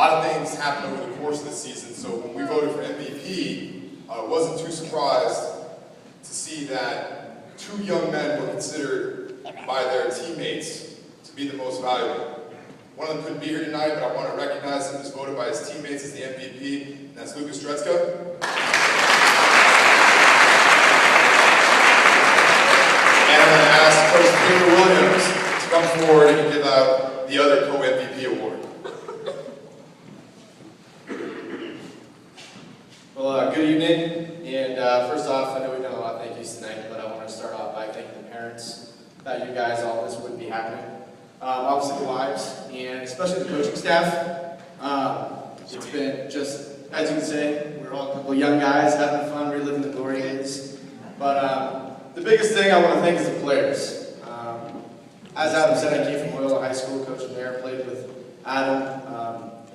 lot of things happened over the course of the season, so when we voted for MVP, I wasn't too surprised to see that 2 young men were considered by their teammates to be the most valuable. One of them couldn't be here tonight, but I want to recognize him. He was voted by his teammates as the MVP, and that's Lucas Stretzka. And I'm going to ask Coach Peter Williams to come forward and give out the other co-MVP award. Well, good evening, and first off, I know we've done a lot of thank yous tonight, but I want to start off by thanking the parents. Without you guys, all this wouldn't be happening. Obviously the wives, and especially the coaching staff. It's been just, as you can say, we're all a couple of young guys having fun, reliving the glory days. But the biggest thing I want to thank is the players. As Adam said, I came from Loyola High School, coached there, played with Adam,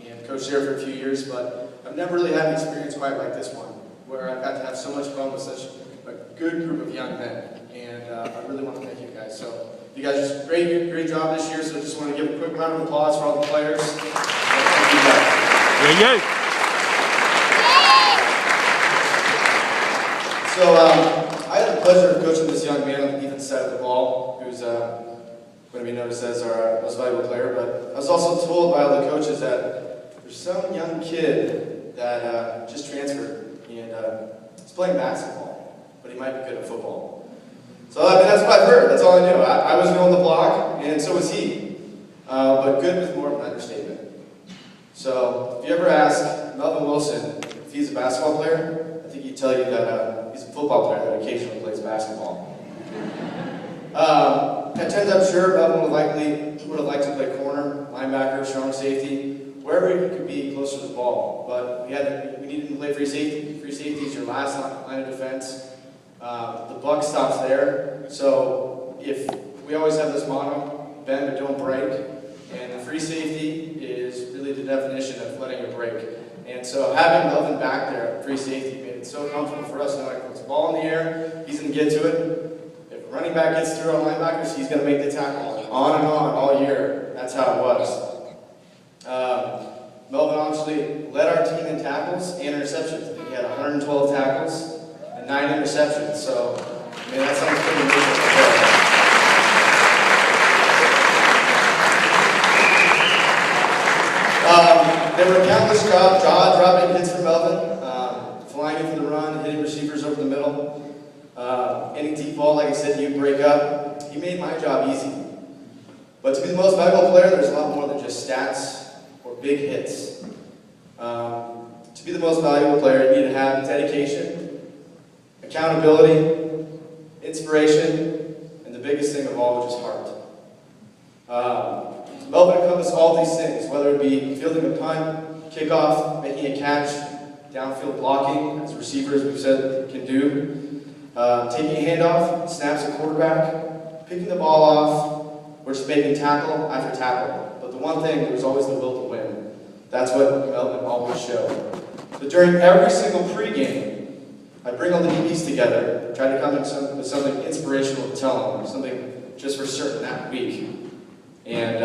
and coached there for a few years, but I've never really had an experience quite like this one, where I've got to have so much fun with such a good group of young men, and I really want to thank you guys. So you guys did a great job this year, so I just want to give a quick round of applause for all the players. Thank you guys. So I had the pleasure of coaching this young man on the defense side of the ball, who's going to be noticed as our most valuable player, but I was also told by all the coaches that there's some young kid that just transferred, and he's playing basketball, but he might be good at football. So I mean, that's what I've heard, that's all I knew. I was on the block, and so was he. But good was more of an understatement. So if you ever ask Melvin Wilson if he's a basketball player, I think he'd tell you that he's a football player that occasionally plays basketball. At times I'm sure Melvin would have liked to play corner, linebacker, strong safety, wherever he could be closer to the ball. But we needed to play free safety. Free safety is your last line of defense. The buck stops there. So if we always have this motto, bend but don't break, and the free safety is really the definition of letting it break. And so having Melvin back there at free safety made it so comfortable for us, knowing if it's a ball in the air, he's going to get to it. If a running back gets through on linebackers, he's going to make the tackle. On and on all year. That's how it was. Melvin obviously led our team in tackles and interceptions. I think he had 112 tackles and 9 interceptions. So, I mean, that sounds pretty amazing. There were countless jaw-dropping hits for Melvin, flying in for the run, hitting receivers over the middle. Any deep ball, like I said, he'd break up. He made my job easy. But to be the most valuable player, there's a lot more than just stats or big hits. To be the most valuable player, you need to have dedication, accountability, inspiration, and the biggest thing of all, which is heart. Melvin encompasses all these things, whether it be fielding a punt, kickoff, making a catch, downfield blocking, as receivers we've said can do, taking a handoff, snaps a quarterback, picking the ball off, or just making tackle after tackle. But the one thing, there was always the will to win. That's what Melvin always showed. So during every single pregame, I bring all the DBs together, try to come up with something inspirational to tell them, something just for certain that week. And